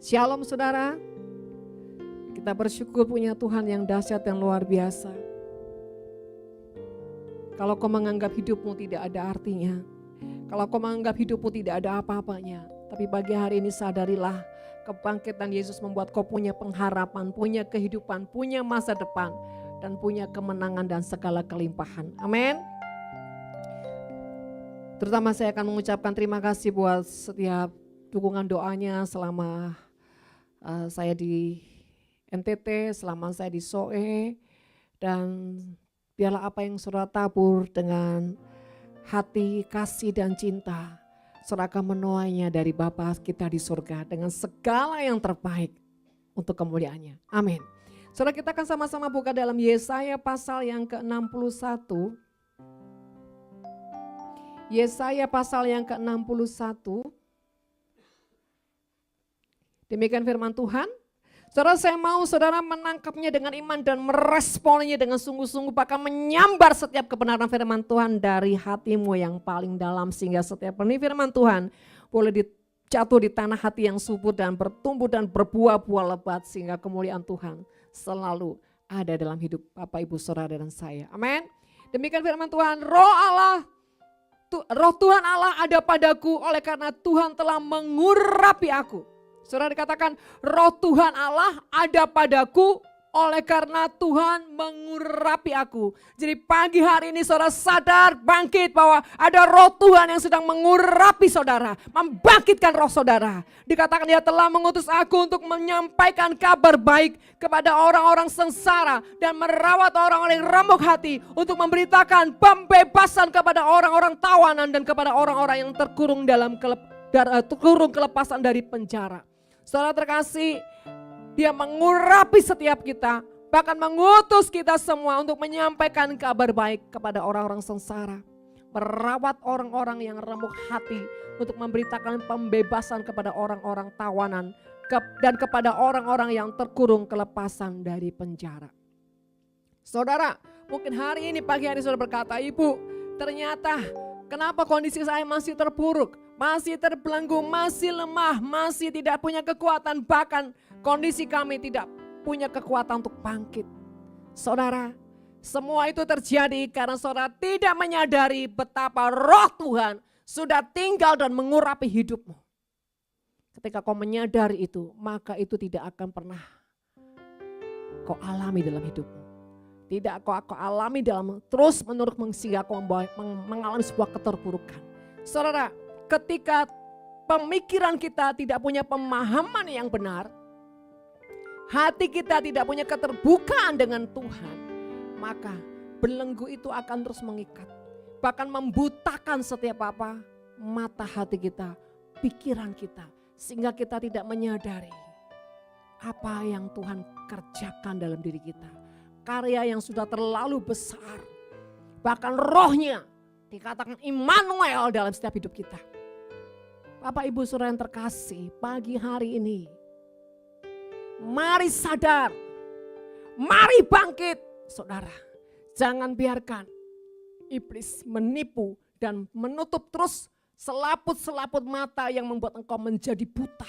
Shalom saudara, kita bersyukur punya Tuhan yang dahsyat dan luar biasa. Kalau kau menganggap hidupmu tidak ada artinya, kalau kau menganggap hidupmu tidak ada apa-apanya, tapi pagi hari ini sadarilah kebangkitan Yesus membuat kau punya pengharapan, punya kehidupan, punya masa depan, dan punya kemenangan dan segala kelimpahan. Amin. Terutama saya akan mengucapkan terima kasih buat setiap dukungan doanya selama saya di NTT, selama saya di SOE, dan biarlah apa yang saudara tabur dengan hati kasih dan cinta, saudara akan menuainya dari Bapa kita di surga dengan segala yang terbaik untuk kemuliaannya. Amin. Saudara, kita akan sama-sama buka dalam Yesaya pasal yang ke-61. Yesaya pasal yang ke-61. Demikian firman Tuhan. Saudara, saya mau saudara menangkapnya dengan iman dan meresponnya dengan sungguh-sungguh, bahkan menyambar setiap kebenaran firman Tuhan dari hatimu yang paling dalam, sehingga setiap benih firman Tuhan boleh jatuh di tanah hati yang subur dan bertumbuh dan berbuah-buah lebat, sehingga kemuliaan Tuhan selalu ada dalam hidup Bapak, Ibu, Saudara dan saya. Amin. Demikian firman Tuhan. Roh Tuhan Allah ada padaku, oleh karena Tuhan telah mengurapi aku. Saudara, dikatakan roh Tuhan Allah ada padaku oleh karena Tuhan mengurapi aku. Jadi pagi hari ini saudara sadar, bangkit bahwa ada roh Tuhan yang sedang mengurapi saudara, membangkitkan roh saudara. Dikatakan dia telah mengutus aku untuk menyampaikan kabar baik kepada orang-orang sengsara dan merawat orang-orang yang remuk hati, untuk memberitakan pembebasan kepada orang-orang tawanan dan kepada orang-orang yang terkurung dalam kelepasan dari penjara. Saudara terkasih, dia mengurapi setiap kita, bahkan mengutus kita semua untuk menyampaikan kabar baik kepada orang-orang sengsara, merawat orang-orang yang remuk hati, untuk memberitakan pembebasan kepada orang-orang tawanan dan kepada orang-orang yang terkurung kelepasan dari penjara. Saudara, mungkin hari ini pagi hari saudara berkata, Ibu, ternyata kenapa kondisi saya masih terpuruk, masih terbelenggu, masih lemah, masih tidak punya kekuatan, bahkan kondisi kami tidak punya kekuatan untuk bangkit. Saudara, semua itu terjadi karena saudara tidak menyadari betapa roh Tuhan sudah tinggal dan mengurapi hidupmu. Ketika kau menyadari itu, maka itu tidak akan pernah kau alami dalam hidupmu. Tidak kau alami dalam terus menerus sehingga kau mengalami sebuah keterpurukan. Saudara, ketika pemikiran kita tidak punya pemahaman yang benar, hati kita tidak punya keterbukaan dengan Tuhan, maka belenggu itu akan terus mengikat, bahkan membutakan setiap mata hati kita, pikiran kita, sehingga kita tidak menyadari apa yang Tuhan kerjakan dalam diri kita. Karya yang sudah terlalu besar, bahkan rohnya dikatakan Immanuel dalam setiap hidup kita. Bapak, Ibu, Saudara yang terkasih, pagi hari ini mari sadar, mari bangkit. Saudara, jangan biarkan iblis menipu dan menutup terus selaput-selaput mata yang membuat engkau menjadi buta,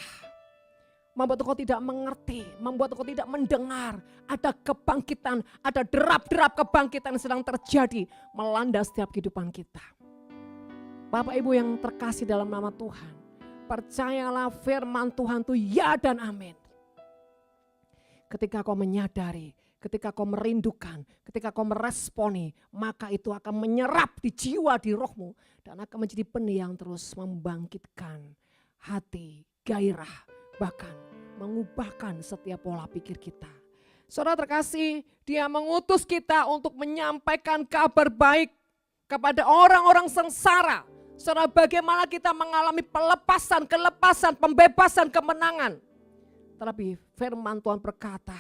membuat engkau tidak mengerti, membuat engkau tidak mendengar ada kebangkitan, ada derap-derap kebangkitan yang sedang terjadi melanda setiap kehidupan kita. Bapak, Ibu yang terkasih dalam nama Tuhan, percayalah firman Tuhan itu ya dan amin. Ketika kau menyadari, ketika kau merindukan, ketika kau meresponi, maka itu akan menyerap di jiwa, di rohmu, dan akan menjadi benih yang terus membangkitkan hati, gairah, bahkan mengubahkan setiap pola pikir kita. Saudara terkasih, dia mengutus kita untuk menyampaikan kabar baik kepada orang-orang sengsara. Saudara, bagaimana kita mengalami pelepasan, kelepasan, pembebasan, kemenangan. Tetapi firman Tuhan berkata,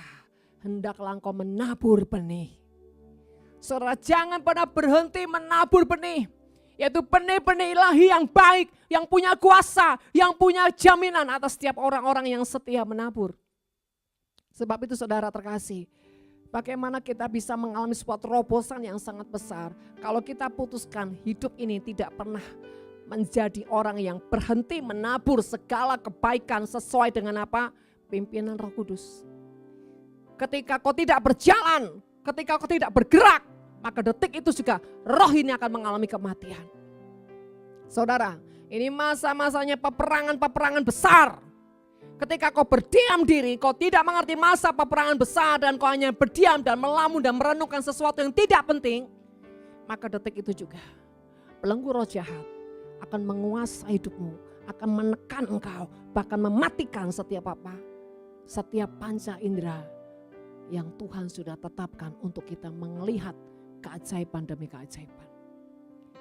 hendaklah engkau menabur benih. Saudara, jangan pernah berhenti menabur benih. Yaitu benih-benih ilahi yang baik, yang punya kuasa, yang punya jaminan atas setiap orang-orang yang setia menabur. Sebab itu saudara terkasih, bagaimana kita bisa mengalami sebuah terobosan yang sangat besar kalau kita putuskan hidup ini tidak pernah menjadi orang yang berhenti menabur segala kebaikan sesuai dengan apa? Pimpinan Roh Kudus. Ketika kau tidak berjalan, ketika kau tidak bergerak, maka detik itu juga roh ini akan mengalami kematian. Saudara, ini masa-masanya peperangan-peperangan besar. Ketika kau berdiam diri, kau tidak mengerti masa peperangan besar dan kau hanya berdiam dan melamun dan merenungkan sesuatu yang tidak penting, maka detik itu juga belenggu roh jahat akan menguasai hidupmu, akan menekan engkau, bahkan mematikan setiap apa? Setiap panca indera yang Tuhan sudah tetapkan untuk kita melihat keajaiban demi keajaiban.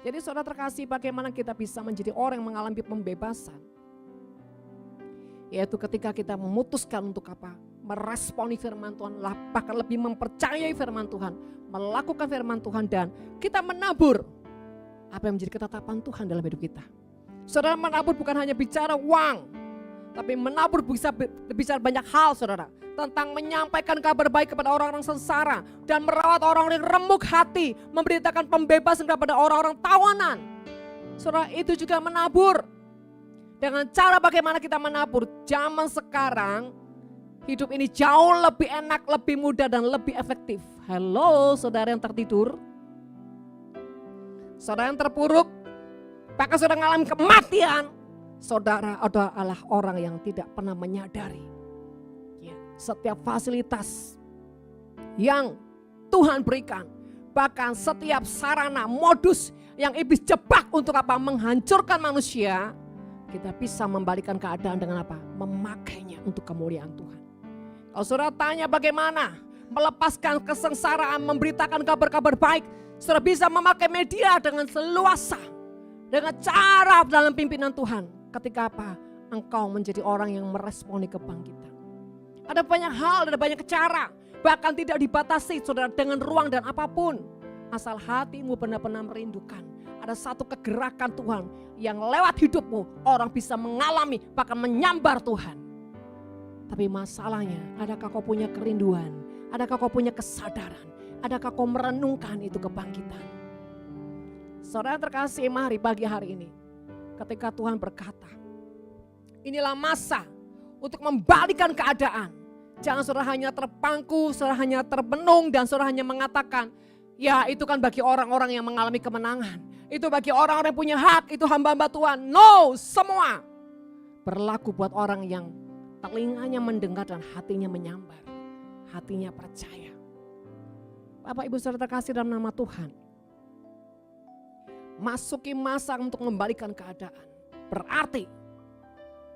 Jadi saudara terkasih, bagaimana kita bisa menjadi orang yang mengalami pembebasan? Yaitu ketika kita memutuskan untuk apa? Meresponi firman Tuhan, bahkan lebih mempercayai firman Tuhan, melakukan firman Tuhan, dan kita menabur apa yang menjadi ketetapan Tuhan dalam hidup kita. Saudara, menabur bukan hanya bicara uang, tapi menabur bisa bicara banyak hal, saudara. Tentang menyampaikan kabar baik kepada orang-orang sengsara dan merawat orang-orang yang remuk hati, memberitakan pembebasan kepada orang-orang tawanan. Saudara, itu juga menabur. Dengan cara bagaimana kita menabur, zaman sekarang hidup ini jauh lebih enak, lebih mudah dan lebih efektif. Halo saudara yang tertidur, saudara yang terpuruk, bahkan saudara mengalami kematian. Saudara adalah orang yang tidak pernah menyadari setiap fasilitas yang Tuhan berikan, bahkan setiap sarana modus yang iblis jebak untuk apa? Menghancurkan manusia, kita bisa membalikan keadaan dengan apa? Memakainya untuk kemuliaan Tuhan. Kalau saudara tanya bagaimana melepaskan kesengsaraan, memberitakan kabar-kabar baik, saudara bisa memakai media dengan seluasa, dengan cara dalam pimpinan Tuhan. Ketika apa? Engkau menjadi orang yang meresponi kebangkitan. Ada banyak hal, ada banyak cara. Bahkan tidak dibatasi saudara dengan ruang dan apapun. Asal hatimu benar-benar merindukan. Ada satu kegerakan Tuhan yang lewat hidupmu orang bisa mengalami, bahkan menyambar Tuhan. Tapi masalahnya, adakah kau punya kerinduan? Adakah kau punya kesadaran? Adakah kau merenungkan itu kebangkitan? Saudara terkasih, mari pagi hari ini ketika Tuhan berkata, inilah masa untuk membalikan keadaan. Jangan saudara hanya terpangku, saudara hanya terbenung, dan saudara hanya mengatakan, ya itu kan bagi orang-orang yang mengalami kemenangan. Itu bagi orang-orang yang punya hak, itu hamba-hamba Tuhan. No, semua berlaku buat orang yang telinganya mendengar dan hatinya menyambar. Hatinya percaya. Bapak Ibu saudara terkasih dalam nama Tuhan. Masuki masa untuk membalikan keadaan. Berarti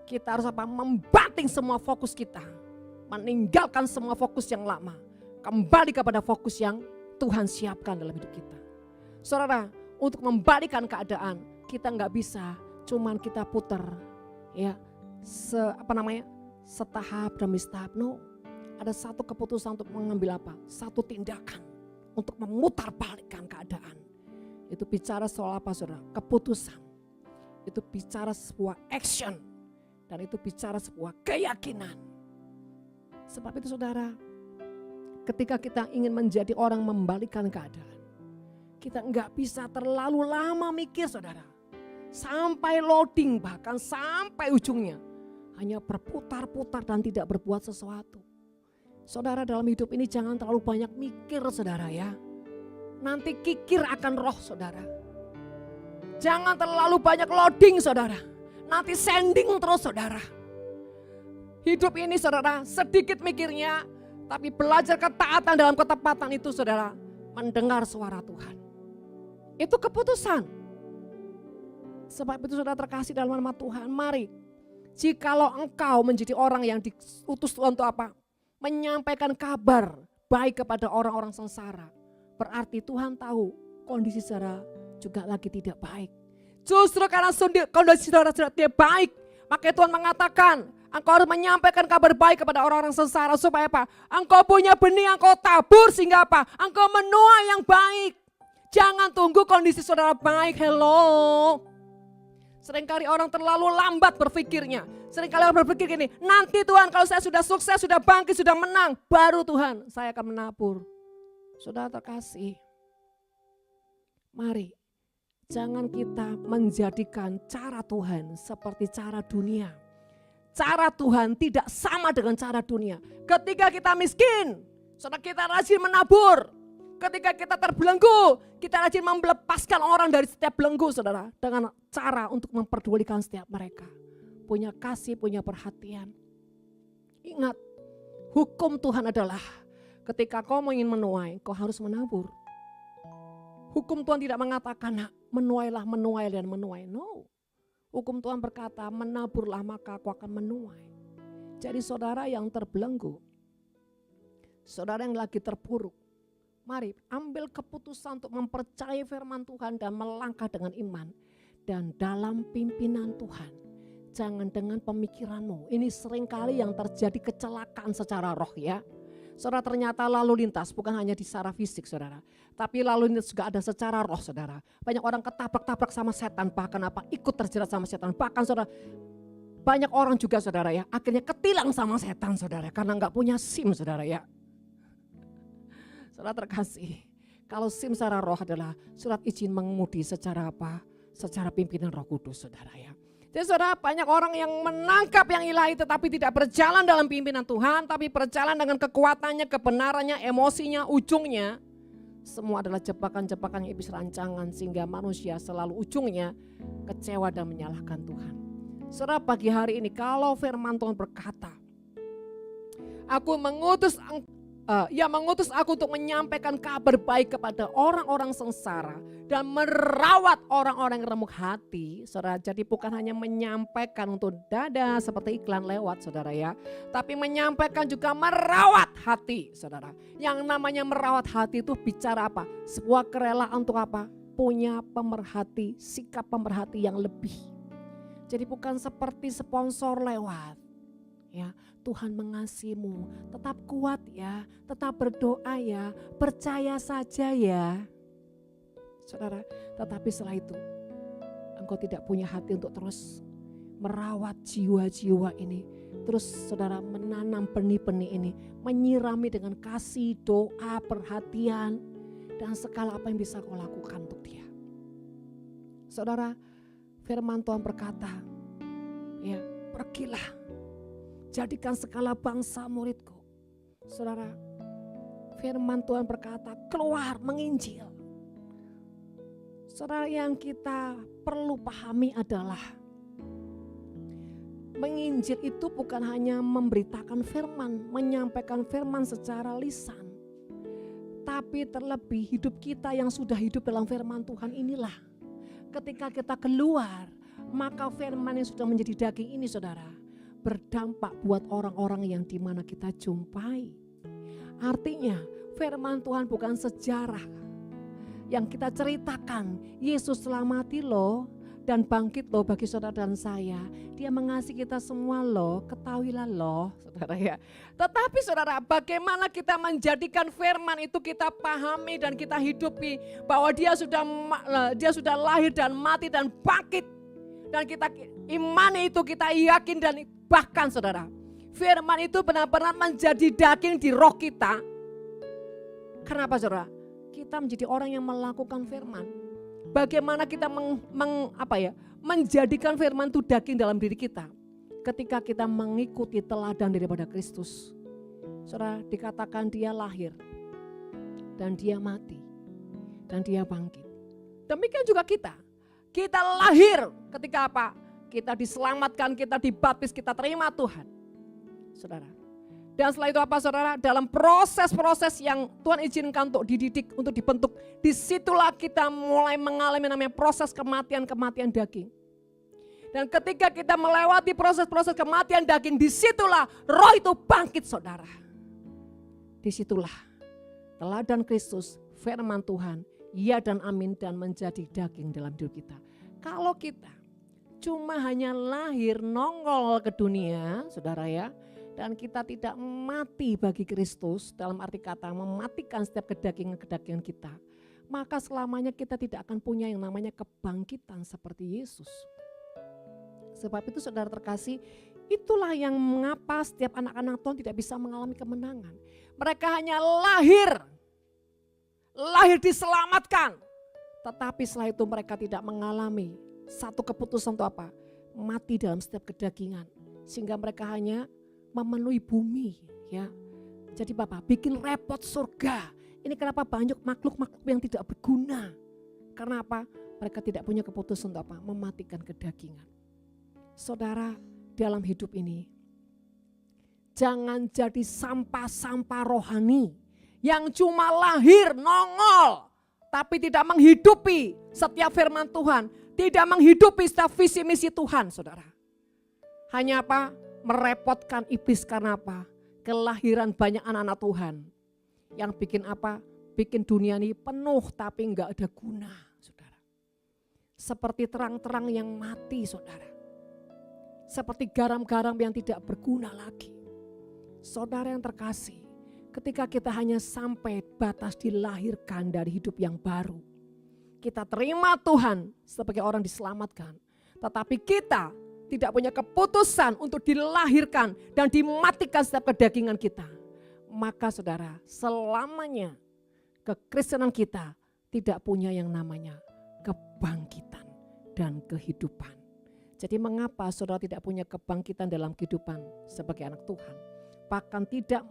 kita harus apa? Membanting semua fokus kita. Meninggalkan semua fokus yang lama. Kembali kepada fokus yang Tuhan siapkan dalam hidup kita. Saudara, untuk membalikan keadaan, kita nggak bisa cuman kita putar ya setahap demi setahap. No, ada satu keputusan untuk mengambil apa? Satu tindakan untuk memutarbalikkan keadaan. Itu bicara soal apa saudara? Keputusan. Itu bicara sebuah action. Dan itu bicara sebuah keyakinan. Sebab itu saudara, ketika kita ingin menjadi orang membalikkan keadaan, kita enggak bisa terlalu lama mikir saudara. Sampai loading, bahkan sampai ujungnya. Hanya berputar-putar dan tidak berbuat sesuatu. Saudara, dalam hidup ini jangan terlalu banyak mikir saudara ya. Nanti kikir akan roh saudara. Jangan terlalu banyak loading saudara. Nanti sending terus saudara. Hidup ini saudara sedikit mikirnya, tapi belajar ketaatan dalam ketepatan itu saudara. Mendengar suara Tuhan. Itu keputusan. Sebab itu saudara terkasih dalam nama Tuhan, mari. Jikalau engkau menjadi orang yang diutus Tuhan untuk apa? Menyampaikan kabar baik kepada orang-orang sengsara. Berarti Tuhan tahu kondisi saudara juga lagi tidak baik. Justru karena kondisi saudara tidak baik, maka Tuhan mengatakan, engkau harus menyampaikan kabar baik kepada orang-orang sengsara supaya apa? Engkau punya benih yang kau tabur sehingga apa? Engkau menuai yang baik. Jangan tunggu kondisi saudara baik. Hello. Seringkali orang terlalu lambat berpikirnya. Seringkali orang berpikir gini, nanti Tuhan kalau saya sudah sukses, sudah bangkit, sudah menang, baru Tuhan saya akan menabur. Saudara terkasih, mari Jangan kita menjadikan cara Tuhan seperti cara dunia. Cara Tuhan tidak sama dengan cara dunia. Ketika kita miskin, saudara, kita rajin menabur. Ketika kita terbelenggu, kita rajin melepaskan orang dari setiap belenggu, saudara. Dengan cara untuk memperdulikan setiap mereka. Punya kasih, punya perhatian. Ingat, hukum Tuhan adalah ketika kau ingin menuai, kau harus menabur. Hukum Tuhan tidak mengatakan, nak, menuailah, menuai dan menuai. No. Hukum Tuhan berkata, menaburlah maka aku akan menuai. Jadi saudara yang terbelenggu, saudara yang lagi terpuruk, mari ambil keputusan untuk mempercayai firman Tuhan dan melangkah dengan iman. Dan dalam pimpinan Tuhan, jangan dengan pemikiranmu. Ini seringkali yang terjadi kecelakaan secara roh ya. Saudara, ternyata lalu lintas bukan hanya di secara fisik saudara. Tapi lalu lintas juga ada secara roh saudara. Banyak orang ketabrak-tabrak sama setan, bahkan ikut terjerat sama setan. Bahkan saudara, banyak orang juga saudara ya, akhirnya ketilang sama setan saudara. Karena gak punya SIM saudara ya. Saudara terkasih, kalau SIM secara roh adalah surat izin mengemudi secara apa? Secara pimpinan Roh Kudus saudara ya. Jadi saudara, banyak orang yang menangkap yang ilahi tetapi tidak berjalan dalam pimpinan Tuhan, tapi berjalan dengan kekuatannya, kebenarannya, emosinya, ujungnya. Semua adalah jebakan-jebakan yang iblis rancangan sehingga manusia selalu ujungnya kecewa dan menyalahkan Tuhan. Saudara, pagi hari ini kalau firman Tuhan berkata, aku mengutus aku untuk menyampaikan kabar baik kepada orang-orang sengsara dan merawat orang-orang yang remuk hati, saudara. Jadi bukan hanya menyampaikan untuk dada seperti iklan lewat, saudara ya, tapi menyampaikan juga merawat hati, saudara. Yang namanya merawat hati itu bicara apa? Sebuah kerelaan untuk apa? Punya pemerhati, sikap pemerhati yang lebih. Jadi bukan seperti sponsor lewat, ya. Tuhan mengasihimu, tetap kuat ya, tetap berdoa ya, percaya saja ya. Saudara, tetapi setelah itu engkau tidak punya hati untuk terus merawat jiwa-jiwa ini. Terus saudara menanam benih-benih ini, menyirami dengan kasih, doa, perhatian, dan segala apa yang bisa kau lakukan untuk dia. Saudara, firman Tuhan berkata, ya, pergilah. Jadikan segala bangsa muridku. Saudara, firman Tuhan berkata, keluar menginjil. Saudara, yang kita perlu pahami adalah menginjil itu bukan hanya memberitakan firman, menyampaikan firman secara lisan. Tapi terlebih hidup kita yang sudah hidup dalam firman Tuhan inilah. Ketika kita keluar, maka firman yang sudah menjadi daging ini saudara, berdampak buat orang-orang yang dimana kita jumpai. Artinya firman Tuhan bukan sejarah yang kita ceritakan. Yesus telah mati loh dan bangkit loh bagi saudara dan saya. Dia mengasihi kita semua loh, ketahuilah loh saudara ya. Tetapi saudara, bagaimana kita menjadikan firman itu kita pahami dan kita hidupi. Bahwa dia sudah lahir dan mati dan bangkit. Dan kita imani itu, kita yakin, dan bahkan saudara, firman itu benar-benar menjadi daging di roh kita. Kenapa saudara? Kita menjadi orang yang melakukan firman. Bagaimana kita menjadikan firman itu daging dalam diri kita? Ketika kita mengikuti teladan daripada Kristus. Saudara, dikatakan dia lahir dan dia mati dan dia bangkit. Demikian juga kita. Kita lahir ketika apa? Kita diselamatkan, kita dibaptis, kita terima Tuhan. Saudara. Dan setelah itu apa saudara? Dalam proses-proses yang Tuhan izinkan untuk dididik, untuk dibentuk. Disitulah kita mulai mengalami namanya proses kematian-kematian daging. Dan ketika kita melewati proses-proses kematian daging, disitulah roh itu bangkit saudara. Disitulah teladan Kristus, firman Tuhan, ya dan amin, dan menjadi daging dalam hidup kita. Kalau kita cuma hanya lahir nongol ke dunia, saudara ya, dan kita tidak mati bagi Kristus, dalam arti kata mematikan setiap kedagingan-kedagingan kita, maka selamanya kita tidak akan punya yang namanya kebangkitan seperti Yesus. Sebab itu saudara terkasih, itulah yang mengapa setiap anak-anak Tuhan tidak bisa mengalami kemenangan. Mereka hanya lahir diselamatkan, Tetapi setelah itu mereka tidak mengalami satu keputusan untuk apa? Mati dalam setiap kedagingan. Sehingga mereka hanya memenuhi bumi. Ya. Jadi Bapak bikin repot surga. Ini kenapa banyak makhluk-makhluk yang tidak berguna. Karena apa? Mereka tidak punya keputusan untuk apa? Mematikan kedagingan. Saudara, dalam hidup ini, jangan jadi sampah-sampah rohani yang cuma lahir, nongol, tapi tidak menghidupi setiap firman Tuhan, tidak menghidupi setiap visi misi Tuhan, saudara. Hanya apa? Merepotkan iblis karena apa? Kelahiran banyak anak-anak Tuhan. Yang bikin apa? Bikin dunia ini penuh tapi enggak ada guna, saudara. Seperti terang-terang yang mati, saudara. Seperti garam-garam yang tidak berguna lagi. Saudara yang terkasih, ketika kita hanya sampai batas dilahirkan dari hidup yang baru. Kita terima Tuhan sebagai orang diselamatkan. Tetapi kita tidak punya keputusan untuk dilahirkan dan dimatikan setiap kedagingan kita. Maka saudara, selamanya kekristenan kita tidak punya yang namanya kebangkitan dan kehidupan. Jadi mengapa saudara tidak punya kebangkitan dalam kehidupan sebagai anak Tuhan? Bahkan tidak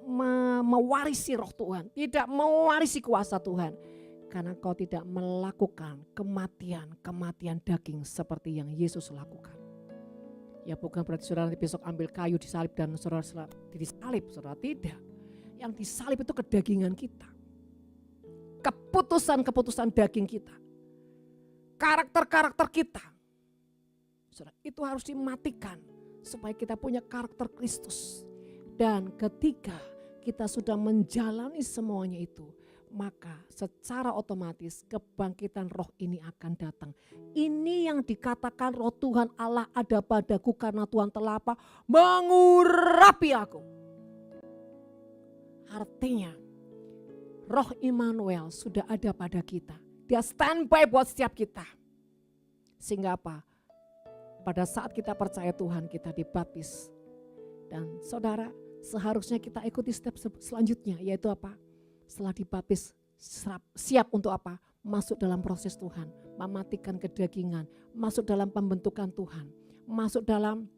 mewarisi roh Tuhan, tidak mewarisi kuasa Tuhan. Karena kau tidak melakukan kematian daging seperti yang Yesus lakukan. Ya bukan berarti saudara besok ambil kayu disalib dan saudara disalib, saudara tidak. Yang disalib itu kedagingan kita. Keputusan-keputusan daging kita. Karakter-karakter kita. Saudara, itu harus dimatikan supaya kita punya karakter Kristus. Dan ketika kita sudah menjalani semuanya itu, maka secara otomatis kebangkitan roh ini akan datang. Ini yang dikatakan roh Tuhan Allah ada padaku karena Tuhan telah apa? Mengurapi aku. Artinya roh Immanuel sudah ada pada kita. Dia standby buat setiap kita. Sehingga apa? Pada saat kita percaya Tuhan, kita dibaptis. Dan saudara, seharusnya kita ikuti step selanjutnya, yaitu apa? Setelah dibaptis, siap untuk apa? Masuk dalam proses Tuhan, mematikan kedagingan, masuk dalam pembentukan Tuhan, masuk dalam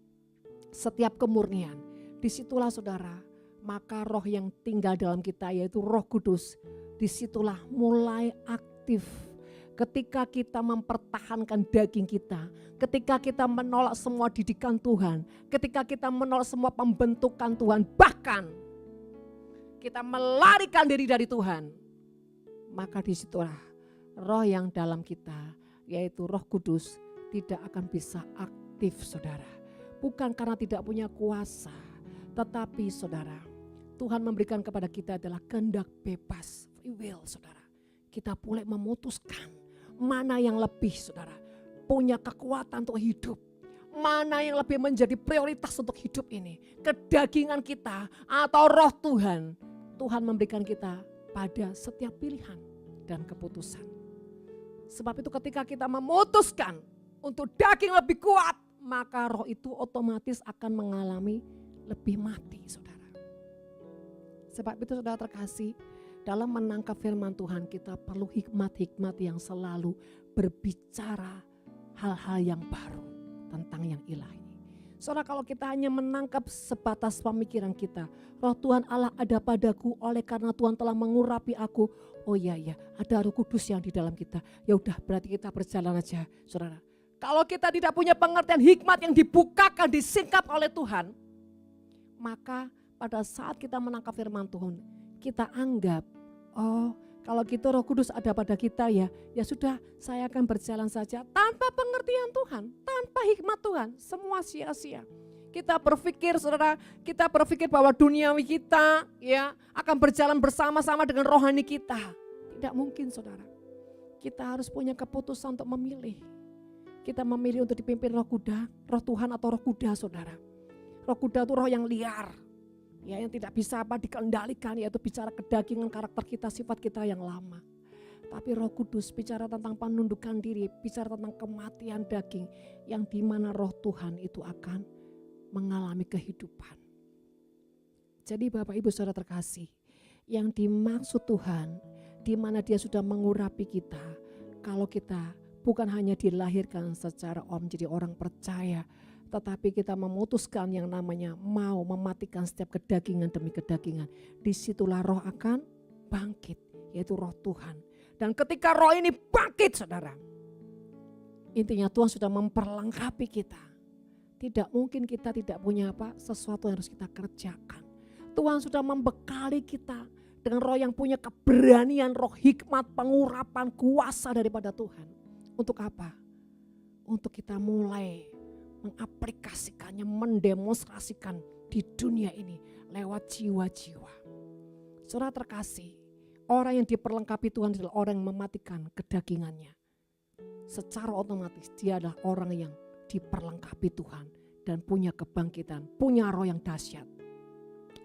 setiap kemurnian. Disitulah saudara, maka roh yang tinggal dalam kita yaitu Roh Kudus, disitulah mulai aktif. Ketika kita mempertahankan daging kita, ketika kita menolak semua didikan Tuhan, ketika kita menolak semua pembentukan Tuhan, bahkan kita melarikan diri dari Tuhan, maka disitulah roh yang dalam kita, yaitu Roh Kudus, tidak akan bisa aktif, saudara. Bukan karena tidak punya kuasa, tetapi saudara, Tuhan memberikan kepada kita adalah kehendak bebas, free will, saudara. Kita boleh memutuskan mana yang lebih, saudara, punya kekuatan untuk hidup. Mana yang lebih menjadi prioritas untuk hidup ini. Kedagingan kita atau roh Tuhan. Tuhan memberikan kita pada setiap pilihan dan keputusan. Sebab itu ketika kita memutuskan untuk daging lebih kuat, maka roh itu otomatis akan mengalami lebih mati, saudara. Sebab itu saudara terkasih, dalam menangkap firman Tuhan kita perlu hikmat-hikmat yang selalu berbicara hal-hal yang baru tentang yang ilahi. Saudara, kalau kita hanya menangkap sebatas pemikiran kita, roh Tuhan Allah ada padaku oleh karena Tuhan telah mengurapi aku. Oh iya, ada Roh Kudus yang di dalam kita. Ya udah, berarti kita berjalan aja, saudara. Kalau kita tidak punya pengertian hikmat yang dibukakan, disingkap oleh Tuhan, maka pada saat kita menangkap firman Tuhan, kita anggap, oh kalau gitu Roh Kudus ada pada kita ya sudah, saya akan berjalan saja tanpa pengertian Tuhan, tanpa hikmat Tuhan, semua sia-sia. Kita berpikir, saudara, kita berpikir bahwa duniawi kita ya akan berjalan bersama-sama dengan rohani kita. Tidak mungkin, saudara. Kita harus punya keputusan untuk memilih. Kita memilih untuk dipimpin roh kuda, roh Tuhan atau roh kuda, saudara. Roh kuda itu roh yang liar. Ya, yang tidak bisa dikendalikan, yaitu bicara kedagingan karakter kita, sifat kita yang lama. Tapi Roh Kudus bicara tentang penundukan diri, bicara tentang kematian daging, yang dimana roh Tuhan itu akan mengalami kehidupan. Jadi Bapak Ibu Saudara terkasih, yang dimaksud Tuhan, dimana Dia sudah mengurapi kita, kalau kita bukan hanya dilahirkan secara menjadi orang percaya, tetapi kita memutuskan yang namanya mau mematikan setiap kedagingan demi kedagingan. Disitulah roh akan bangkit, yaitu roh Tuhan. Dan ketika roh ini bangkit saudara, intinya Tuhan sudah memperlengkapi kita. Tidak mungkin kita tidak punya sesuatu yang harus kita kerjakan. Tuhan sudah membekali kita dengan roh yang punya keberanian, roh hikmat, pengurapan, kuasa daripada Tuhan. Untuk apa? Untuk kita mulai mengaplikasikannya, mendemonstrasikan di dunia ini lewat jiwa-jiwa. Saudara terkasih, orang yang diperlengkapi Tuhan adalah orang yang mematikan kedagingannya. Secara otomatis dia adalah orang yang diperlengkapi Tuhan dan punya kebangkitan, punya roh yang dahsyat.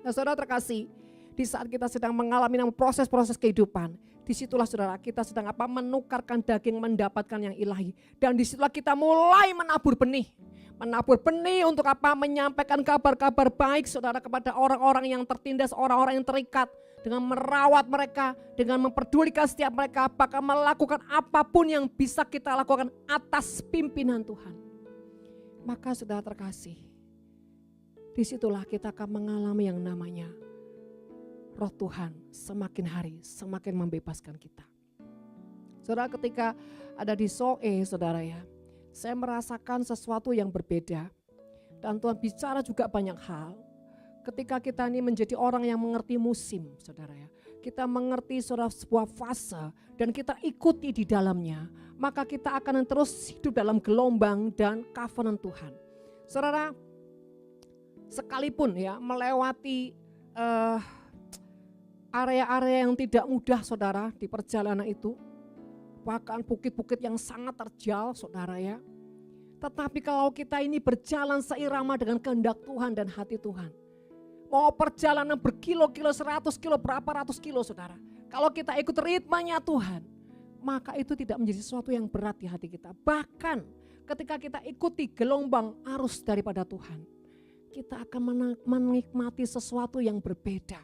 Nah saudara terkasih, di saat kita sedang mengalami proses-proses kehidupan, disitulah saudara kita sedang menukarkan daging mendapatkan yang ilahi. Dan disitulah kita mulai menabur benih. Menabur benih untuk menyampaikan kabar-kabar baik saudara kepada orang-orang yang tertindas, orang-orang yang terikat. Dengan merawat mereka, dengan memperdulikan setiap mereka, apakah melakukan apapun yang bisa kita lakukan atas pimpinan Tuhan. Maka saudara terkasih, disitulah kita akan mengalami yang namanya roh Tuhan semakin hari semakin membebaskan kita. Saudara ketika ada di Soe saudara ya, saya merasakan sesuatu yang berbeda. Dan Tuhan bicara juga banyak hal. Ketika kita ini menjadi orang yang mengerti musim saudara ya. Kita mengerti sebuah fase dan kita ikuti di dalamnya. Maka kita akan terus hidup dalam gelombang dan covenant Tuhan. Saudara sekalipun ya melewati area-area yang tidak mudah saudara di perjalanan itu. Bahkan bukit-bukit yang sangat terjal saudara ya. Tetapi kalau kita ini berjalan seirama dengan kehendak Tuhan dan hati Tuhan. Mau perjalanan berkilo-kilo, 100 kilo, berapa ratus kilo saudara. Kalau kita ikut ritmenya Tuhan, maka itu tidak menjadi sesuatu yang berat di hati kita. Bahkan ketika kita ikuti gelombang arus daripada Tuhan, kita akan menikmati sesuatu yang berbeda.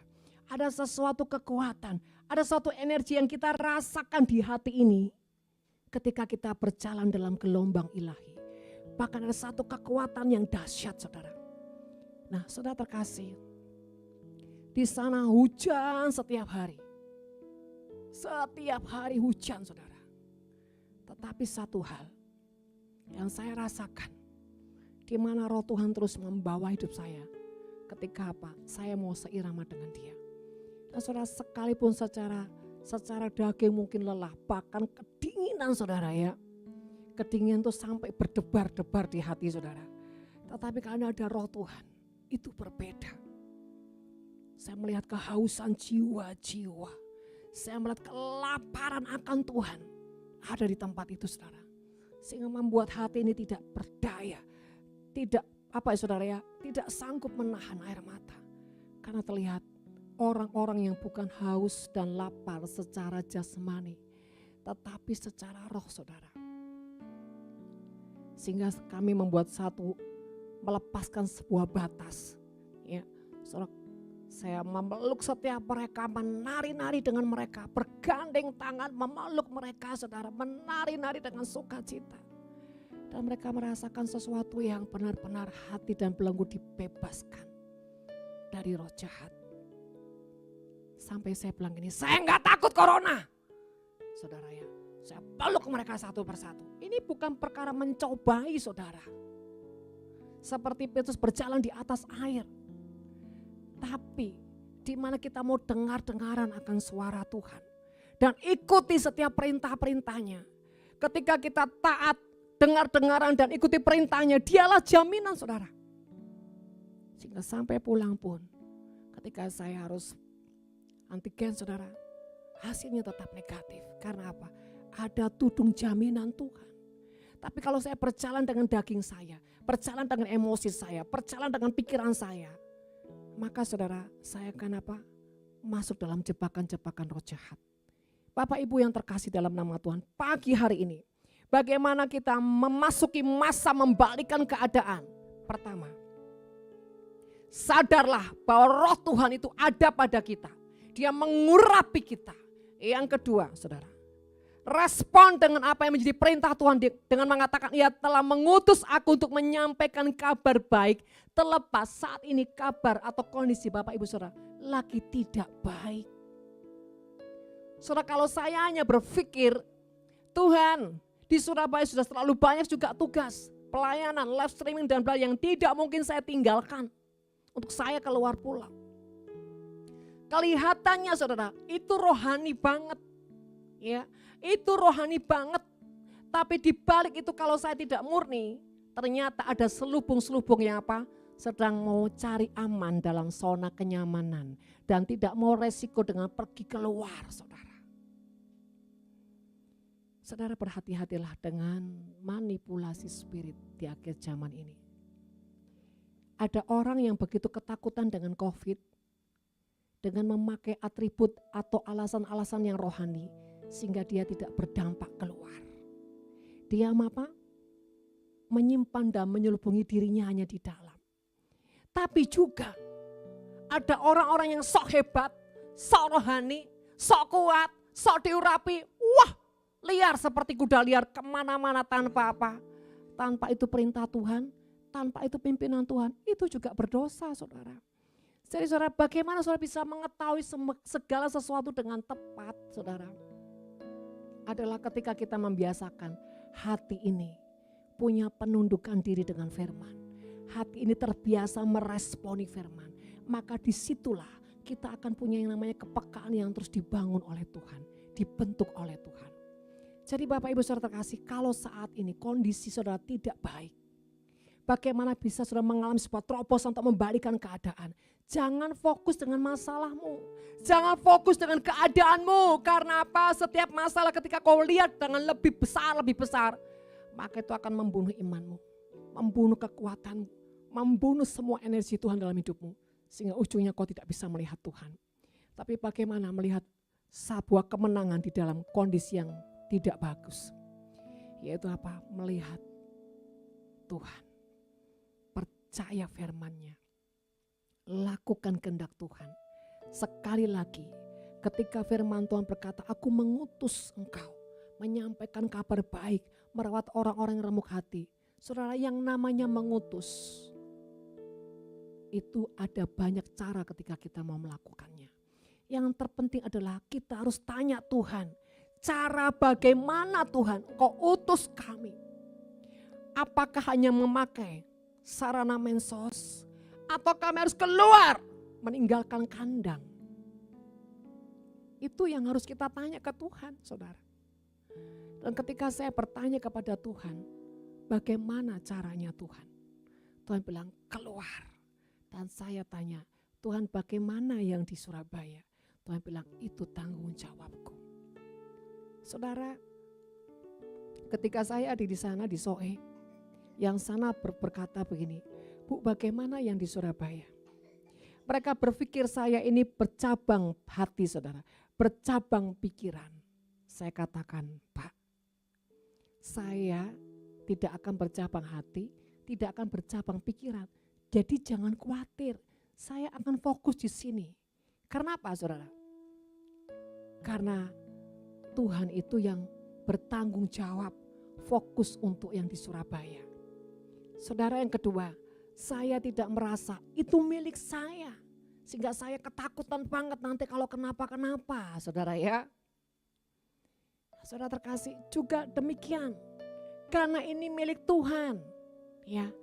Ada sesuatu kekuatan, ada suatu energi yang kita rasakan di hati ini ketika kita berjalan dalam gelombang ilahi. Bahkan ada satu kekuatan yang dahsyat saudara. Nah saudara terkasih, di sana hujan setiap hari. Setiap hari hujan saudara. Tetapi satu hal yang saya rasakan, di mana roh Tuhan terus membawa hidup saya. Ketika saya mau seirama dengan dia. Dan saudara sekalipun secara daging mungkin lelah, bahkan kedinginan saudara ya. Kedinginan itu sampai berdebar-debar di hati saudara. Tetapi karena ada roh Tuhan, itu berbeda. Saya melihat kehausan jiwa-jiwa. Saya melihat kelaparan akan Tuhan ada di tempat itu saudara. Sehingga membuat hati ini tidak berdaya. Tidak saudara ya, tidak sanggup menahan air mata. Karena terlihat orang-orang yang bukan haus dan lapar secara jasmani, tetapi secara roh saudara. Sehingga kami melepaskan sebuah batas. Ya, saudara, saya memeluk setiap mereka, menari-nari dengan mereka, bergandeng tangan memeluk mereka saudara, menari-nari dengan sukacita. Dan mereka merasakan sesuatu yang benar-benar hati dan belenggu dibebaskan dari roh jahat. Sampai saya bilang gini, saya enggak takut corona. Saudara ya, saya peluk mereka satu persatu. Ini bukan perkara mencobai saudara. Seperti Petrus berjalan di atas air. Tapi di mana kita mau dengar-dengaran akan suara Tuhan. Dan ikuti setiap perintah-perintahnya. Ketika kita taat, dengar-dengaran dan ikuti perintahnya, dialah jaminan saudara. Sehingga sampai pulang pun, ketika saya harus antigen saudara, hasilnya tetap negatif. Karena apa? Ada tudung jaminan Tuhan. Tapi kalau saya berjalan dengan daging saya, berjalan dengan emosi saya, berjalan dengan pikiran saya, maka saudara, saya akan masuk dalam jebakan-jebakan roh jahat. Bapak Ibu yang terkasih dalam nama Tuhan, pagi hari ini, bagaimana kita memasuki masa membalikan keadaan? Pertama, sadarlah bahwa roh Tuhan itu ada pada kita. Dia mengurapi kita. Yang kedua, saudara, respon dengan apa yang menjadi perintah Tuhan dengan mengatakan ia telah mengutus aku untuk menyampaikan kabar baik, terlepas saat ini kabar atau kondisi Bapak Ibu Saudara lagi tidak baik. Saudara, kalau saya hanya berpikir Tuhan di Surabaya sudah terlalu banyak juga tugas, pelayanan, live streaming dan bla yang tidak mungkin saya tinggalkan untuk saya keluar pulang. Kelihatannya saudara itu rohani banget, ya itu rohani banget. Tapi di balik itu kalau saya tidak murni, ternyata ada selubung-selubung yang apa? Sedang mau cari aman dalam zona kenyamanan dan tidak mau resiko dengan pergi keluar, saudara. Saudara, berhati-hatilah dengan manipulasi spirit di akhir zaman ini. Ada orang yang begitu ketakutan dengan COVID, dengan memakai atribut atau alasan-alasan yang rohani, sehingga dia tidak berdampak keluar. Dia apa? Menyimpan dan menyelubungi dirinya hanya di dalam. Tapi juga ada orang-orang yang sok hebat, sok rohani, sok kuat, sok diurapi. Wah, liar seperti kuda liar kemana-mana tanpa apa? Tanpa itu perintah Tuhan, tanpa itu pimpinan Tuhan, itu juga berdosa, saudara. Jadi saudara, bagaimana saudara bisa mengetahui segala sesuatu dengan tepat, saudara? Adalah ketika kita membiasakan hati ini punya penundukan diri dengan firman. Hati ini terbiasa meresponi firman. Maka disitulah kita akan punya yang namanya kepekaan yang terus dibangun oleh Tuhan, dibentuk oleh Tuhan. Jadi Bapak Ibu Saudara terkasih, kalau saat ini kondisi saudara tidak baik, bagaimana bisa saudara mengalami sebuah terobosan untuk membalikan keadaan? Jangan fokus dengan masalahmu. Jangan fokus dengan keadaanmu. Karena apa? Setiap masalah ketika kau lihat dengan lebih besar, maka itu akan membunuh imanmu. Membunuh kekuatanmu. Membunuh semua energi Tuhan dalam hidupmu. Sehingga ujungnya kau tidak bisa melihat Tuhan. Tapi bagaimana melihat sebuah kemenangan di dalam kondisi yang tidak bagus? Yaitu apa? Melihat Tuhan. Percaya firman-Nya. Lakukan kehendak Tuhan. Sekali lagi, ketika firman Tuhan berkata, aku mengutus engkau, menyampaikan kabar baik, merawat orang-orang yang remuk hati. Saudara, yang namanya mengutus, itu ada banyak cara ketika kita mau melakukannya. Yang terpenting adalah kita harus tanya Tuhan, cara bagaimana Tuhan Engkau utus kami? Apakah hanya memakai sarana mensos? Atau kami harus keluar meninggalkan kandang? Itu yang harus kita tanya ke Tuhan, saudara. Dan ketika saya bertanya kepada Tuhan, bagaimana caranya Tuhan? Tuhan bilang keluar. Dan saya tanya, Tuhan bagaimana yang di Surabaya? Tuhan bilang itu tanggung jawabku. Saudara, ketika saya ada di sana di Soe, yang sana berkata begini, Bu, bagaimana yang di Surabaya? Mereka berpikir saya ini bercabang hati, saudara, bercabang pikiran. Saya katakan, Pak, saya tidak akan bercabang hati, tidak akan bercabang pikiran. Jadi jangan khawatir, saya akan fokus di sini. Karena apa, saudara? Karena Tuhan itu yang bertanggung jawab, fokus untuk yang di Surabaya. Saudara, yang kedua, saya tidak merasa itu milik saya. Sehingga saya ketakutan banget nanti kalau kenapa-kenapa, saudara ya. Saudara terkasih, juga demikian. Karena ini milik Tuhan. Ya,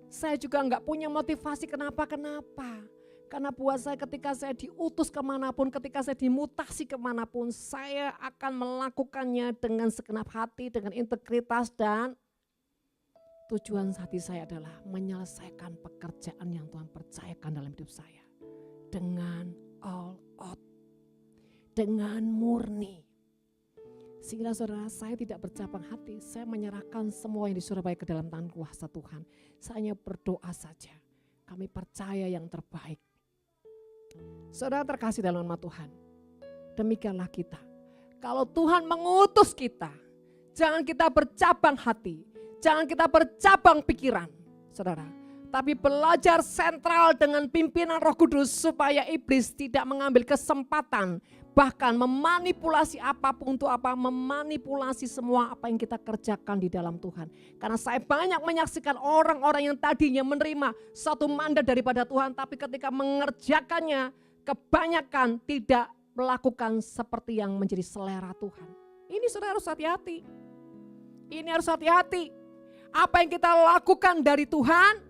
saya juga enggak punya motivasi kenapa-kenapa. Karena buat saya ketika saya diutus kemanapun, ketika saya dimutasi kemanapun, saya akan melakukannya dengan segenap hati, dengan integritas dan tujuan hati saya adalah menyelesaikan pekerjaan yang Tuhan percayakan dalam hidup saya. Dengan all out. Dengan murni. Sehingga saudara, saya tidak bercabang hati. Saya menyerahkan semua yang di Surabaya ke dalam tangan kuasa Tuhan. Saya hanya berdoa saja. Kami percaya yang terbaik. Saudara terkasih dalam nama Tuhan. Demikianlah kita. Kalau Tuhan mengutus kita, jangan kita bercabang hati. Jangan kita bercabang pikiran, saudara. Tapi belajar sentral dengan pimpinan Roh Kudus supaya iblis tidak mengambil kesempatan bahkan memanipulasi apapun untuk apa, memanipulasi semua apa yang kita kerjakan di dalam Tuhan. Karena saya banyak menyaksikan orang-orang yang tadinya menerima satu mandat daripada Tuhan, tapi ketika mengerjakannya kebanyakan tidak melakukan seperti yang menjadi selera Tuhan. Ini saudara harus hati-hati. Ini harus hati-hati. Apa yang kita lakukan dari Tuhan,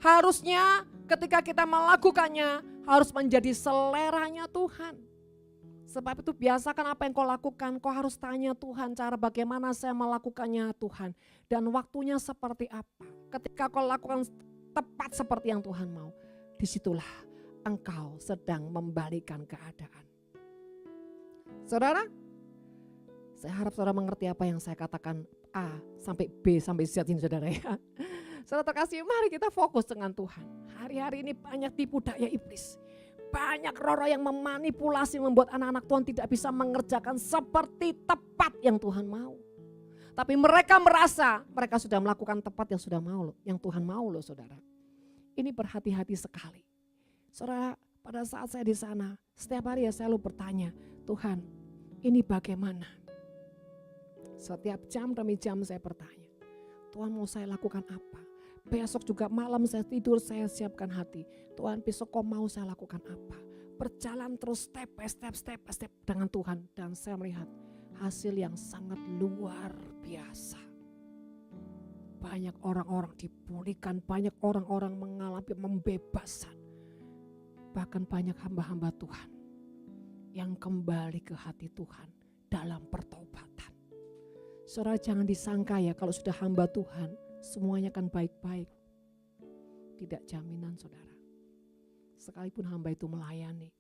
harusnya ketika kita melakukannya harus menjadi seleranya Tuhan. Sebab itu biasakan apa yang kau lakukan, kau harus tanya Tuhan cara bagaimana saya melakukannya Tuhan. Dan waktunya seperti apa. Ketika kau lakukan tepat seperti yang Tuhan mau, disitulah engkau sedang membalikan keadaan. Saudara, saya harap saudara mengerti apa yang saya katakan A sampai B sampai Z ini saudara ya. Saudara terkasih, mari kita fokus dengan Tuhan. Hari-hari ini banyak tipu daya iblis. Banyak roh-roh yang memanipulasi membuat anak-anak Tuhan tidak bisa mengerjakan seperti tepat yang Tuhan mau. Tapi mereka merasa mereka sudah melakukan tepat yang sudah mau loh, yang Tuhan mau loh saudara. Ini berhati-hati sekali. Saudara, pada saat saya di sana, setiap hari ya saya selalu bertanya, Tuhan, ini bagaimana? Setiap jam demi jam saya bertanya, Tuhan mau saya lakukan apa? Besok juga malam saya tidur saya siapkan hati. Tuhan besok kau mau saya lakukan apa? Berjalan terus step by step dengan Tuhan. Dan saya melihat hasil yang sangat luar biasa. Banyak orang-orang dipulihkan, banyak orang-orang mengalami pembebasan. Bahkan banyak hamba-hamba Tuhan yang kembali ke hati Tuhan dalam pertobatan. Saudara jangan disangka ya kalau sudah hamba Tuhan semuanya akan baik-baik. Tidak jaminan saudara. Sekalipun hamba itu melayani.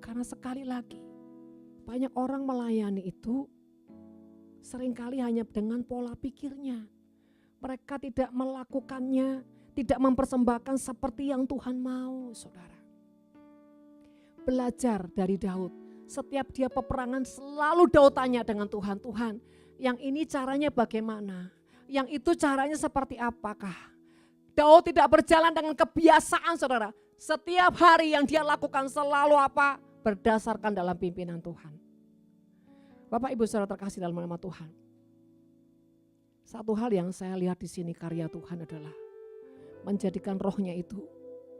Karena sekali lagi banyak orang melayani itu seringkali hanya dengan pola pikirnya. Mereka tidak melakukannya, tidak mempersembahkan seperti yang Tuhan mau saudara. Belajar dari Daud. Setiap dia peperangan selalu Daud tanya dengan Tuhan. Tuhan yang ini caranya bagaimana? Yang itu caranya seperti apakah? Daud tidak berjalan dengan kebiasaan saudara. Setiap hari yang dia lakukan selalu apa? Berdasarkan dalam pimpinan Tuhan. Bapak Ibu saudara terkasih dalam nama Tuhan. Satu hal yang saya lihat di sini karya Tuhan adalah menjadikan rohnya itu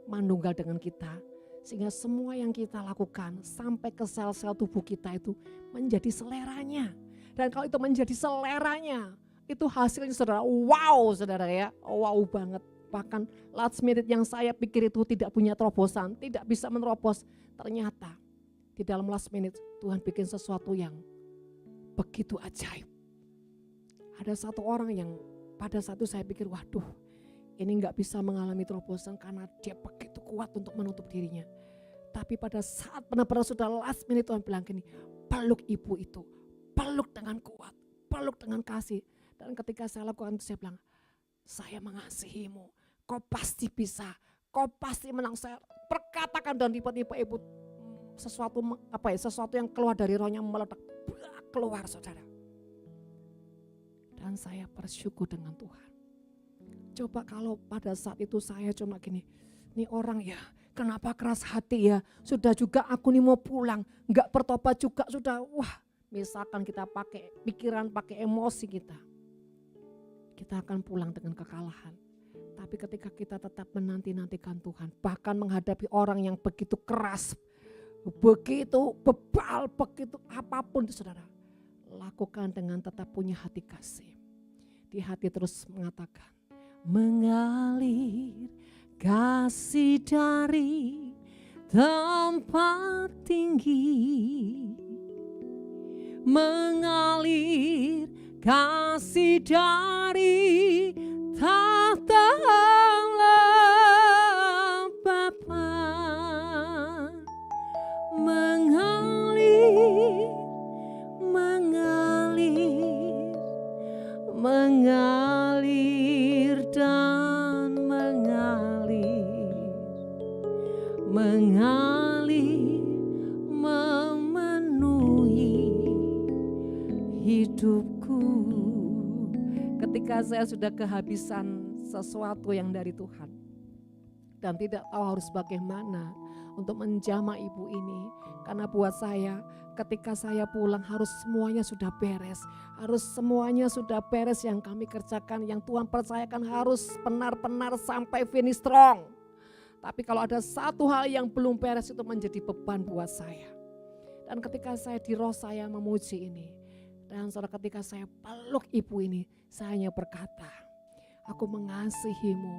manunggal dengan kita. Sehingga semua yang kita lakukan sampai ke sel-sel tubuh kita itu menjadi seleranya. Dan kalau itu menjadi seleranya, itu hasilnya saudara, wow saudara ya, wow banget. Bahkan last minute yang saya pikir itu tidak punya terobosan, tidak bisa menerobos. Ternyata di dalam last minute Tuhan bikin sesuatu yang begitu ajaib. Ada satu orang yang pada saat itu saya pikir, waduh ini gak bisa mengalami terobosan karena dia begitu kuat untuk menutup dirinya. Tapi pada saat benar-benar sudah last minute Tuhan bilang gini, peluk ibu itu, peluk dengan kuat, peluk dengan kasih. Dan ketika saya lakukan itu saya bilang, saya mengasihimu, kau pasti bisa, kau pasti menang. Saya perkatakan dan tiba-tiba ibu sesuatu yang keluar dari rohnya meledak, keluar saudara. Dan saya bersyukur dengan Tuhan. Coba kalau pada saat itu saya cuma gini, nih orang ya kenapa keras hati ya, sudah juga aku nih mau pulang, gak bertobat juga sudah, wah misalkan kita pakai pikiran, pakai emosi kita akan pulang dengan kekalahan. Tapi ketika kita tetap menanti-nantikan Tuhan, bahkan menghadapi orang yang begitu keras, begitu bebal, begitu apapun itu saudara, lakukan dengan tetap punya hati kasih. Di hati terus mengatakan, mengalir kasih dari tempat tinggi, mengalir kasih dari tahta Allah Bapa, mengalir, mengalir, mengalir dan mengalir, mengalir memenuhi hidupku. Ketika saya sudah kehabisan sesuatu yang dari Tuhan dan tidak tahu harus bagaimana, untuk menjamah ibu ini. Karena buat saya, ketika saya pulang harus semuanya sudah beres. Harus semuanya sudah beres yang kami kerjakan, yang Tuhan percayakan harus benar-benar sampai finish strong. Tapi kalau ada satu hal yang belum beres itu menjadi beban buat saya. Dan ketika saya di roh saya memuji ini, dan saudara ketika saya peluk ibu ini, saya hanya berkata, aku mengasihimu,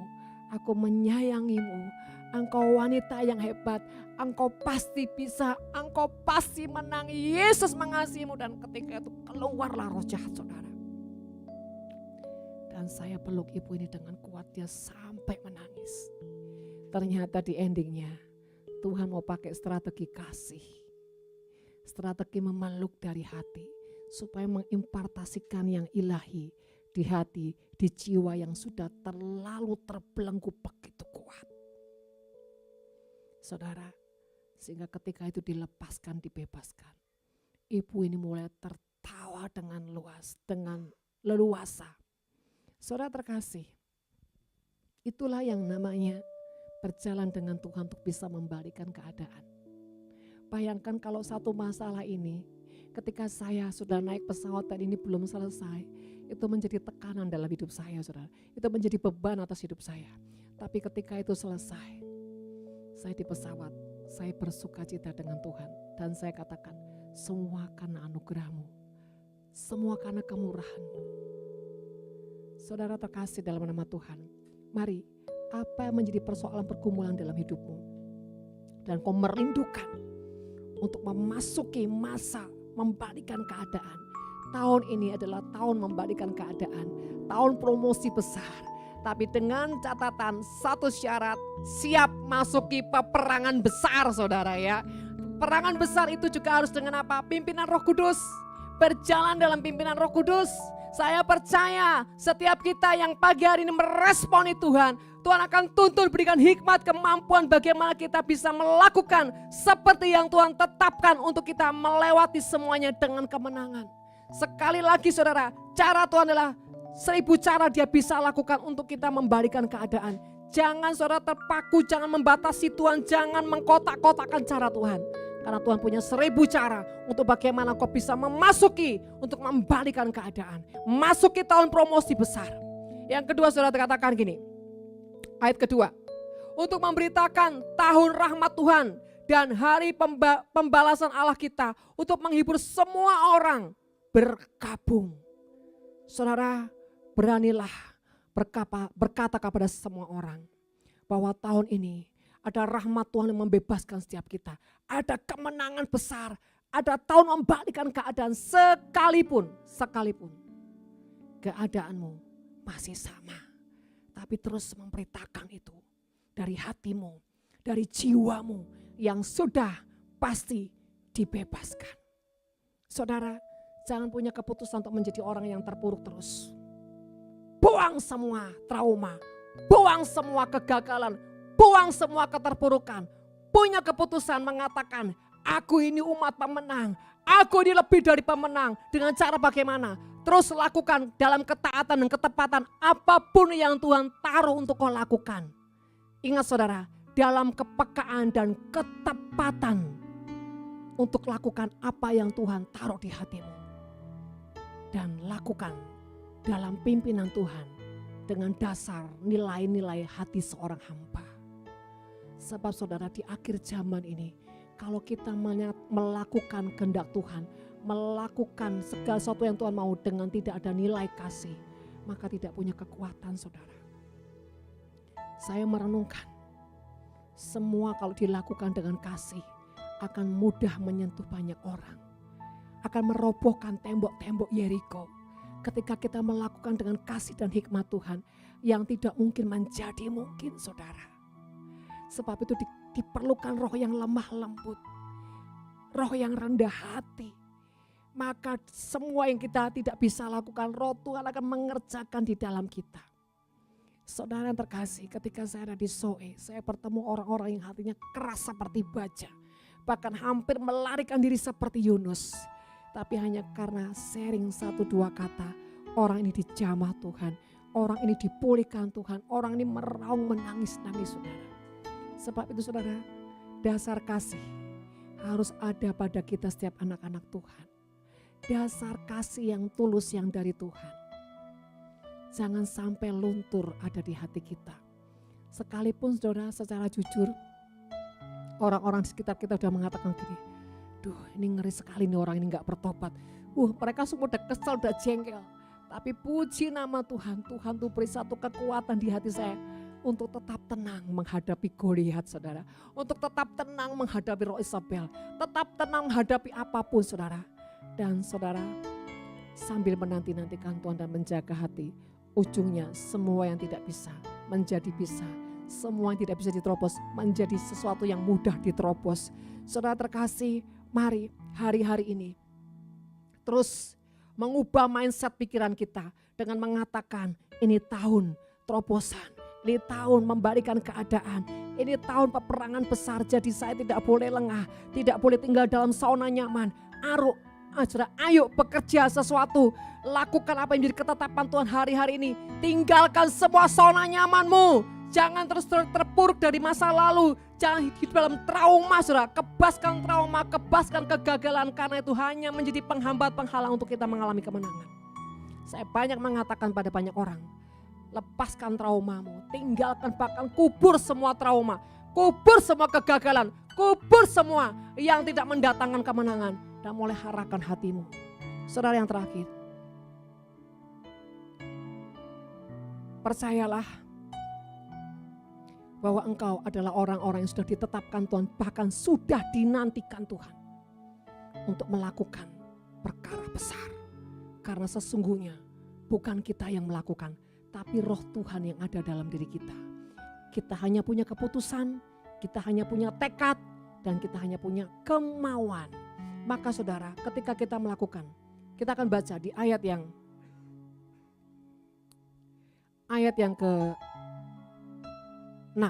aku menyayangimu, engkau wanita yang hebat, engkau pasti bisa, engkau pasti menang, Yesus mengasihimu. Dan ketika itu keluarlah roh jahat saudara. Dan saya peluk ibu ini dengan kuat, dia sampai menangis. Ternyata di endingnya Tuhan mau pakai strategi kasih, strategi memeluk dari hati, supaya mengimpartasikan yang ilahi di hati, di jiwa yang sudah terlalu terbelenggu begitu kuat. Saudara, sehingga ketika itu dilepaskan, dibebaskan, ibu ini mulai tertawa dengan luas, dengan leluasa. Saudara terkasih, itulah yang namanya berjalan dengan Tuhan untuk bisa membalikan keadaan. Bayangkan kalau satu masalah ini, ketika saya sudah naik pesawat dan ini belum selesai, itu menjadi tekanan dalam hidup saya, saudara. Itu menjadi beban atas hidup saya. Tapi ketika itu selesai, saya di pesawat, saya bersuka cita dengan Tuhan. Dan saya katakan, semua karena anugerah-Mu, semua karena kemurahan-Mu. Saudara terkasih dalam nama Tuhan, mari, apa yang menjadi persoalan pergumulan dalam hidupmu, dan kau merindukan untuk memasuki masa membalikan keadaan. Tahun ini adalah tahun membalikan keadaan, tahun promosi besar. Tapi dengan catatan satu syarat, siap masuki peperangan besar saudara ya. Peperangan besar itu juga harus dengan apa? Pimpinan Roh Kudus. Berjalan dalam pimpinan Roh Kudus. Saya percaya setiap kita yang pagi hari ini meresponi Tuhan, Tuhan akan tuntun berikan hikmat, kemampuan bagaimana kita bisa melakukan seperti yang Tuhan tetapkan untuk kita melewati semuanya dengan kemenangan. Sekali lagi saudara, cara Tuhan adalah 1000 cara dia bisa lakukan untuk kita membalikan keadaan. Jangan saudara terpaku, jangan membatasi Tuhan, jangan mengkotak-kotakkan cara Tuhan. Karena Tuhan punya 1000 cara untuk bagaimana kau bisa memasuki untuk membalikan keadaan. Masuki tahun promosi besar. Yang kedua saudara katakan gini, ayat kedua. Untuk memberitakan tahun rahmat Tuhan dan hari pembalasan Allah kita. Untuk menghibur semua orang berkabung. Saudara, beranilah berkata kepada semua orang bahwa tahun ini ada rahmat Tuhan yang membebaskan setiap kita. Ada kemenangan besar, ada tahun membalikan keadaan sekalipun keadaanmu masih sama. Tapi terus memberitakan itu dari hatimu, dari jiwamu yang sudah pasti dibebaskan. Saudara, jangan punya keputusan untuk menjadi orang yang terpuruk terus. Buang semua trauma, buang semua kegagalan, buang semua keterpurukan. Punya keputusan mengatakan, aku ini umat pemenang, aku ini lebih dari pemenang. Dengan cara bagaimana? Terus lakukan dalam ketaatan dan ketepatan apapun yang Tuhan taruh untuk kau lakukan. Ingat saudara, dalam kepekaan dan ketepatan untuk lakukan apa yang Tuhan taruh di hatimu. Dan lakukan dalam pimpinan Tuhan dengan dasar nilai-nilai hati seorang hamba. Sebab saudara, di akhir zaman ini, kalau kita melakukan kehendak Tuhan, melakukan segala sesuatu yang Tuhan mau dengan tidak ada nilai kasih, maka tidak punya kekuatan saudara. Saya merenungkan, semua kalau dilakukan dengan kasih akan mudah menyentuh banyak orang. Akan merobohkan tembok-tembok Yeriko. Ketika kita melakukan dengan kasih dan hikmat Tuhan yang tidak mungkin menjadi mungkin saudara. Sebab itu diperlukan roh yang lemah lembut, roh yang rendah hati. Maka semua yang kita tidak bisa lakukan, roh Tuhan akan mengerjakan di dalam kita. Saudara yang terkasih, ketika saya ada di Soe, saya bertemu orang-orang yang hatinya keras seperti baja. Bahkan hampir melarikan diri seperti Yunus. Tapi hanya karena sharing 1-2 kata, orang ini dijamah Tuhan, orang ini dipulihkan Tuhan, orang ini meraung menangis-nangis saudara. Sebab itu saudara, dasar kasih harus ada pada kita setiap anak-anak Tuhan. Dasar kasih yang tulus yang dari Tuhan. Jangan sampai luntur ada di hati kita. Sekalipun saudara secara jujur, orang-orang di sekitar kita sudah mengatakan gini, duh ini ngeri sekali nih orang ini gak bertobat. Mereka semua udah kesel, udah jengkel. Tapi puji nama Tuhan, Tuhan tuh beri satu kekuatan di hati saya untuk tetap tenang menghadapi Goliat, saudara. Untuk tetap tenang menghadapi roh Isabel. Tetap tenang menghadapi apapun, saudara. Dan saudara, sambil menanti-nantikan Tuhan dan menjaga hati, ujungnya semua yang tidak bisa menjadi bisa. Semua yang tidak bisa diterobos menjadi sesuatu yang mudah diterobos. Saudara terkasih, mari hari-hari ini terus mengubah mindset pikiran kita dengan mengatakan ini tahun terobosan, ini tahun membalikan keadaan, ini tahun peperangan besar, jadi saya tidak boleh lengah, tidak boleh tinggal dalam sauna nyaman. Ayo bekerja sesuatu, lakukan apa yang menjadi ketetapan Tuhan hari-hari ini. Tinggalkan semua sauna nyamanmu, jangan terus terpuruk dari masa lalu, jangan hidup dalam trauma, saudara. Kebaskan trauma, kebaskan kegagalan, karena itu hanya menjadi penghambat penghalang untuk kita mengalami kemenangan. Saya banyak mengatakan pada banyak orang, lepaskan traumamu, tinggalkan, bahkan kubur semua trauma, kubur semua kegagalan, kubur semua yang tidak mendatangkan kemenangan, dan mulai arahkan hatimu. Saudara yang terakhir, percayalah bahwa engkau adalah orang-orang yang sudah ditetapkan Tuhan, bahkan sudah dinantikan Tuhan untuk melakukan perkara besar. Karena sesungguhnya bukan kita yang melakukan, tapi roh Tuhan yang ada dalam diri kita. Kita hanya punya keputusan, kita hanya punya tekad, dan kita hanya punya kemauan. Maka saudara, ketika kita melakukan, kita akan baca di ayat yang ke-6.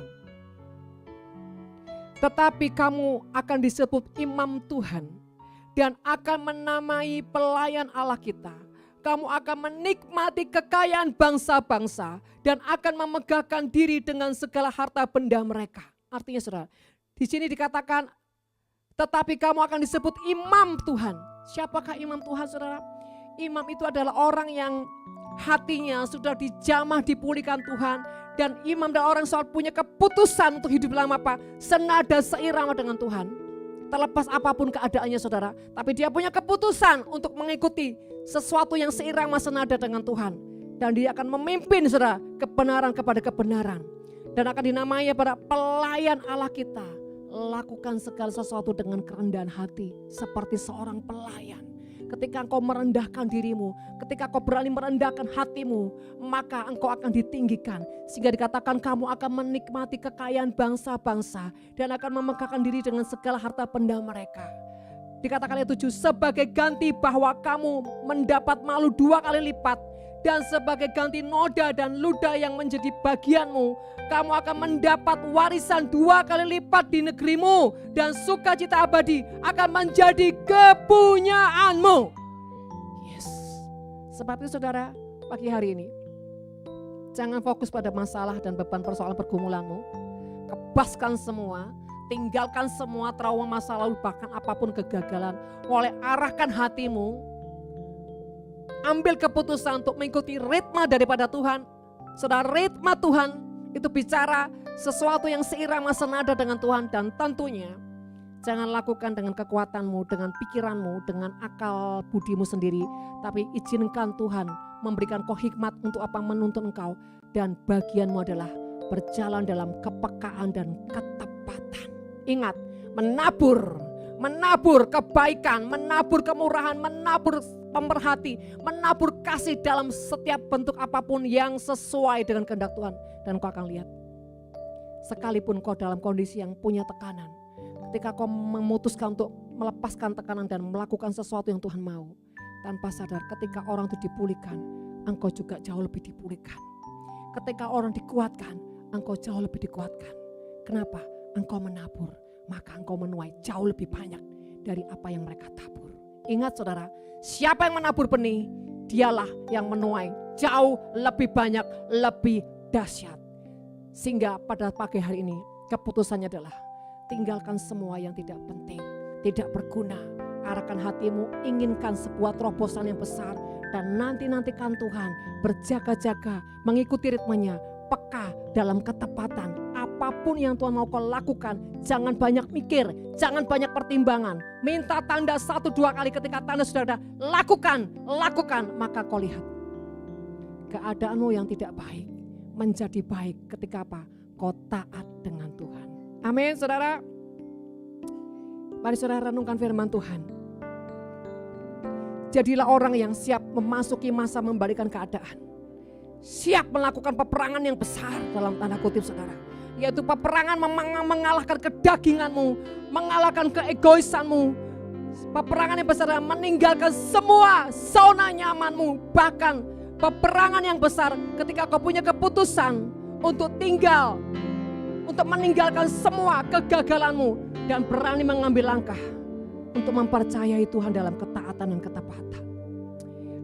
Tetapi kamu akan disebut imam Tuhan dan akan menamai pelayan Allah kita. Kamu akan menikmati kekayaan bangsa-bangsa dan akan memegahkan diri dengan segala harta benda mereka. Artinya saudara, di sini dikatakan tetapi kamu akan disebut imam Tuhan. Siapakah imam Tuhan, saudara? Imam itu adalah orang yang hatinya sudah dijamah, dipulihkan Tuhan. Dan imam adalah orang yang selalu punya keputusan untuk hidup dalam apa? Senada seirama dengan Tuhan. Terlepas apapun keadaannya, saudara. Tapi dia punya keputusan untuk mengikuti sesuatu yang seirama senada dengan Tuhan. Dan dia akan memimpin, saudara, kebenaran kepada kebenaran. Dan akan dinamai pada pelayan Allah kita. Lakukan segala sesuatu dengan kerendahan hati seperti seorang pelayan. Ketika engkau merendahkan dirimu, ketika engkau berani merendahkan hatimu, maka engkau akan ditinggikan. Sehingga dikatakan kamu akan menikmati kekayaan bangsa-bangsa dan akan memegahkan diri dengan segala harta benda mereka. Dikatakan ayat 7, sebagai ganti bahwa kamu mendapat malu 2 kali lipat. Dan sebagai ganti noda dan ludah yang menjadi bagianmu, kamu akan mendapat warisan 2 kali lipat di negerimu. Dan sukacita abadi akan menjadi kepunyaanmu. Yes. Sebab itu saudara, pagi hari ini, jangan fokus pada masalah dan beban persoalan pergumulanmu. Kebaskan semua, tinggalkan semua trauma masa lalu, bahkan apapun kegagalan. Mulai arahkan hatimu. Ambil keputusan untuk mengikuti ritme daripada Tuhan. Saudara, ritme Tuhan itu bicara sesuatu yang seirama senada dengan Tuhan. Dan tentunya jangan lakukan dengan kekuatanmu, dengan pikiranmu, dengan akal budimu sendiri. Tapi izinkan Tuhan memberikan kau hikmat untuk apa menuntun engkau. Dan bagianmu adalah berjalan dalam kepekaan dan ketepatan. Ingat, menabur kebaikan, menabur kemurahan, menabur pemerhati, menabur kasih dalam setiap bentuk apapun yang sesuai dengan kehendak Tuhan. Dan kau akan lihat, sekalipun kau dalam kondisi yang punya tekanan, ketika kau memutuskan untuk melepaskan tekanan dan melakukan sesuatu yang Tuhan mau, tanpa sadar ketika orang itu dipulihkan, engkau juga jauh lebih dipulihkan. Ketika orang dikuatkan, engkau jauh lebih dikuatkan. Kenapa? Engkau menabur, maka engkau menuai jauh lebih banyak dari apa yang mereka tabur. Ingat saudara, siapa yang menabur benih, dialah yang menuai jauh lebih banyak, lebih dahsyat. Sehingga pada pagi hari ini keputusannya adalah Tinggalkan semua yang tidak penting, tidak berguna. Arahkan hatimu, inginkan sebuah terobosan yang besar. Dan nantikan Tuhan, berjaga-jaga, mengikuti ritmenya, peka dalam ketepatan. Apapun yang Tuhan mau kau lakukan, jangan banyak mikir, jangan banyak pertimbangan. Minta tanda 1-2 kali, ketika tanda sudah ada, lakukan, maka kau lihat. Keadaanmu yang tidak baik, menjadi baik ketika apa? Kau taat dengan Tuhan. Amin, saudara. Mari saudara renungkan firman Tuhan. Jadilah orang yang siap memasuki masa membalikan keadaan. Siap melakukan peperangan yang besar dalam tanda kutip saudara. Yaitu peperangan mengalahkan kedaginganmu, mengalahkan keegoisanmu. Peperangan yang besar adalah meninggalkan semua zona nyamanmu. Bahkan peperangan yang besar ketika kau punya keputusan untuk tinggal, untuk meninggalkan semua kegagalanmu dan berani mengambil langkah untuk mempercayai Tuhan dalam ketaatan dan ketepatan.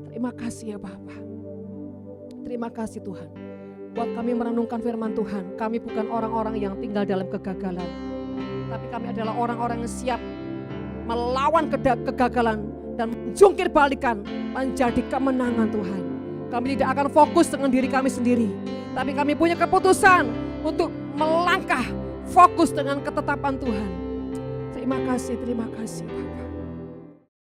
Terima kasih ya Bapa. Terima kasih Tuhan. Buat kami merenungkan firman Tuhan, kami bukan orang-orang yang tinggal dalam kegagalan. Tapi kami adalah orang-orang yang siap melawan kegagalan dan menjungkir balikan menjadi kemenangan Tuhan. Kami tidak akan fokus dengan diri kami sendiri. Tapi kami punya keputusan untuk melangkah fokus dengan ketetapan Tuhan. Terima kasih Bapa.